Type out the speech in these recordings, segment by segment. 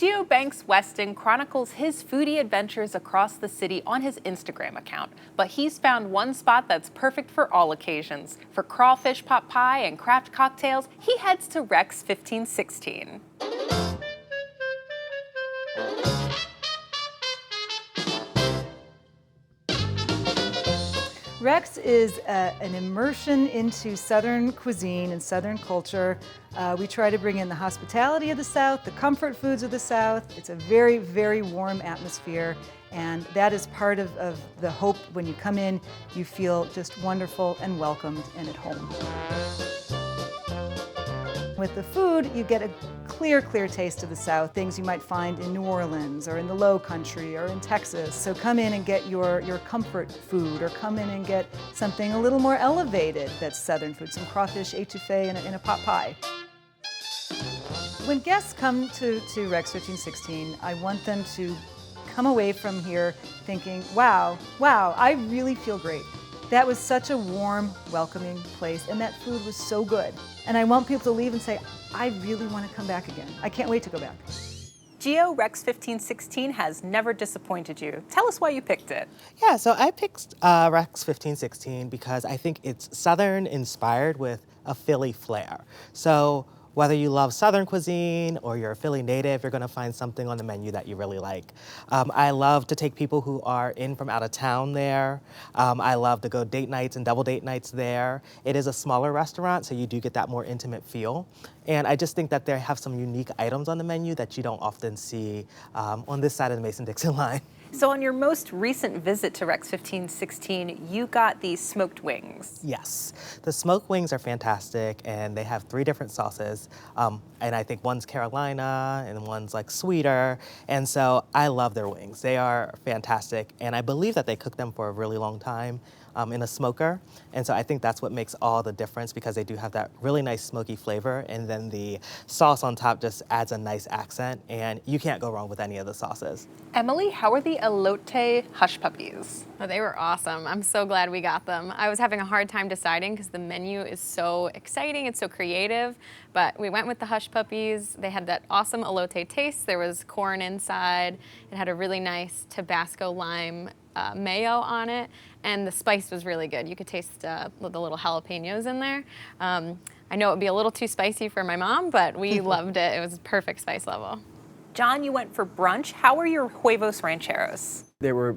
Geo Banks-Weston chronicles his foodie adventures across the city on his Instagram account, but he's found one spot that's perfect for all occasions. For crawfish pot pie and craft cocktails, he heads to Rex 1516. Rex is an immersion into Southern cuisine and Southern culture. We try to bring in the hospitality of the South, the comfort foods of the South. It's a very, very warm atmosphere, and that is part of the hope. When you come in, you feel just wonderful and welcomed and at home. With the food, you get a clear taste of the South, things you might find in New Orleans or in the Low Country or in Texas. So come in and get your comfort food, or come in and get something a little more elevated that's Southern food, some crawfish etouffee in a pot pie. When guests come to Rex 1516, I want them to come away from here thinking, wow, I really feel great. That was such a warm, welcoming place, and that food was so good. And I want people to leave and say, I really want to come back again. I can't wait to go back. Geo, Rex 1516 has never disappointed you. Tell us why you picked it. Yeah, so I picked Rex 1516 because I think it's Southern inspired with a Philly flair. So whether you love Southern cuisine or you're a Philly native, you're gonna find something on the menu that you really like. I love to take people who are in from out of town there. I love to go date nights and double date nights there. It is a smaller restaurant, so you do get that more intimate feel. And I just think that they have some unique items on the menu that you don't often see on this side of the Mason-Dixon line. So on your most recent visit to Rex 1516, you got these smoked wings. Yes, the smoked wings are fantastic, and they have 3 different sauces. And I think one's Carolina and one's like sweeter. And so I love their wings. They are fantastic. And I believe that they cook them for a really long time in a smoker. And so I think that's what makes all the difference, because they do have that really nice smoky flavor, and then the sauce on top just adds a nice accent, and you can't go wrong with any of the sauces. Emily, how are the elote hush puppies? Oh, they were awesome. I'm so glad we got them. I was having a hard time deciding because the menu is so exciting, it's so creative, but we went with the hush puppies. They had that awesome elote taste. There was corn inside. It had a really nice Tabasco lime mayo on it, and the spice was really good. You could taste the little jalapenos in there. I know it would be a little too spicy for my mom, but we loved it. It was perfect spice level. John, you went for brunch. How were your huevos rancheros? They were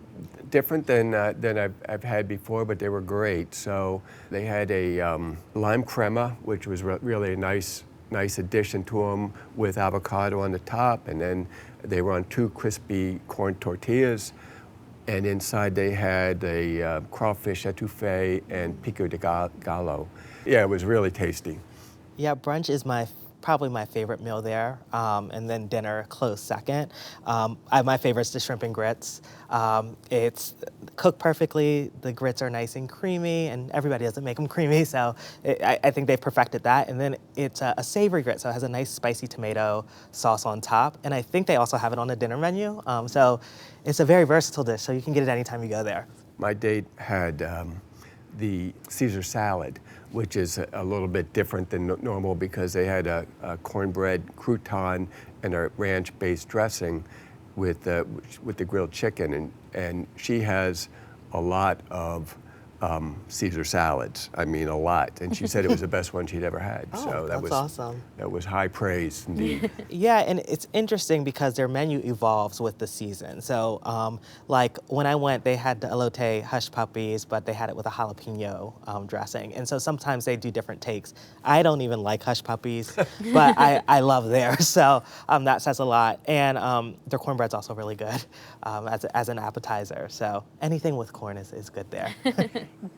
different than I've had before, but they were great. So they had a lime crema, which was really a nice addition to them, with avocado on the top, and then they were on 2 crispy corn tortillas. And inside they had a crawfish etouffee and pico de gallo. Yeah, it was really tasty. Yeah, brunch is probably my favorite meal there, and then dinner close second. My favorite's the shrimp and grits. It's cooked perfectly, the grits are nice and creamy, and everybody doesn't make them creamy, so I think they perfected that. And then it's a savory grit, so it has a nice spicy tomato sauce on top, and I think they also have it on the dinner menu. So it's a very versatile dish, so you can get it anytime you go there. My date had the Caesar salad, which is a little bit different than normal, because they had a cornbread crouton and a ranch-based dressing with the grilled chicken, and she has a lot of Caesar salads. I mean, a lot. And she said it was the best one she'd ever had. Oh, so that was awesome. That was high praise indeed. Yeah, and it's interesting because their menu evolves with the season. So, like when I went, they had the elote hush puppies, but they had it with a jalapeno dressing. And so sometimes they do different takes. I don't even like hush puppies, but I love theirs. So that says a lot. And their cornbread's also really good as an appetizer. So anything with corn is good there.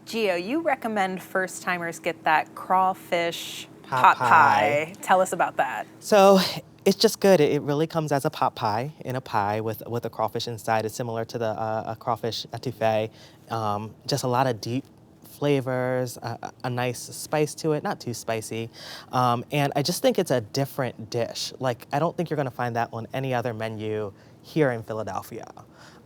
Geo, you recommend first-timers get that crawfish pot pie. Tell us about that. So it's just good. It really comes as a pot pie in a pie with a crawfish inside. It's similar to the crawfish etouffee. Just a lot of deep flavors, a nice spice to it, not too spicy. And I just think it's a different dish. Like, I don't think you're gonna find that on any other menu here in Philadelphia.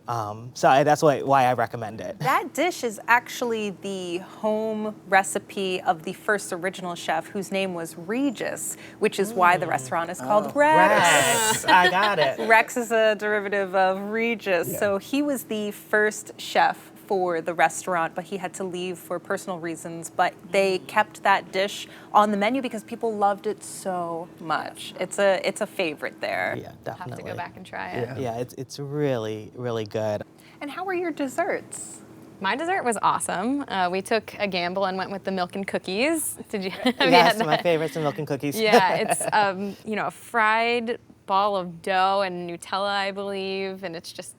That's why I recommend it. That dish is actually the home recipe of the first original chef, whose name was Regis, which is why the restaurant is called Rex. Rex, I got it. Rex is a derivative of Regis. So he was the first chef for the restaurant, but he had to leave for personal reasons. But they kept that dish on the menu because people loved it so much. It's a favorite there. Yeah, definitely. Have to go back and try it. Yeah, it's really, really good. And how were your desserts? My dessert was awesome. We took a gamble and went with the milk and cookies. Did you? Have you Yes, had my that? favorites are milk and cookies. Yeah, it's a fried ball of dough and Nutella, I believe, and it's just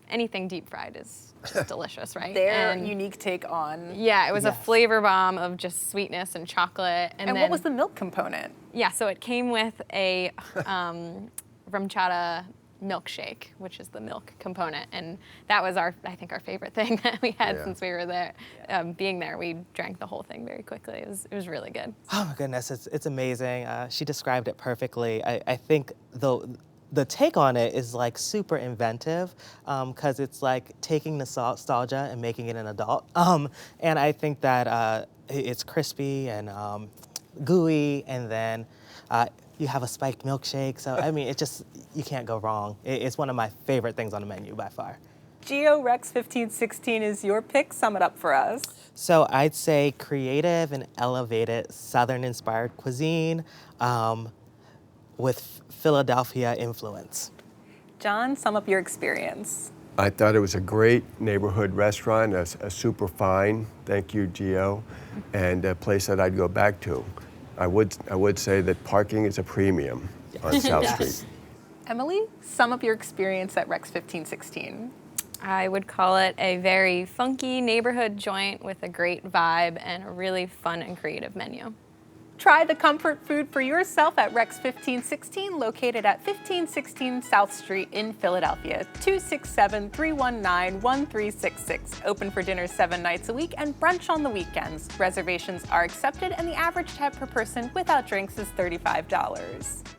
anything deep fried is just delicious, right? Their And unique take on. yeah, it was a Yes. flavor bomb of just sweetness and chocolate. And then, what was the milk component? Yeah, so it came with a Rumchata milkshake, which is the milk component, and that was I think our favorite thing that we had since we were there. Being there, we drank the whole thing very quickly. It was really good. Oh my goodness, it's amazing. She described it perfectly. I think the take on it is like super inventive because it's like taking nostalgia and making it an adult. And I think that it's crispy and gooey, and then you have a spiked milkshake. So I mean, you can't go wrong. It's one of my favorite things on the menu by far. Geo Rex 1516 is your pick. Sum it up for us. So I'd say creative and elevated Southern-inspired cuisine with Philadelphia influence. John, sum up your experience. I thought it was a great neighborhood restaurant, a super fine, thank you, Geo, and a place that I'd go back to. I would say that parking is a premium on South Street. Emily, sum up your experience at Rex 1516. I would call it a very funky neighborhood joint with a great vibe and a really fun and creative menu. Try the comfort food for yourself at Rex 1516, located at 1516 South Street in Philadelphia, 267-319-1366. Open for dinner 7 nights a week and brunch on the weekends. Reservations are accepted and the average tab per person without drinks is $35.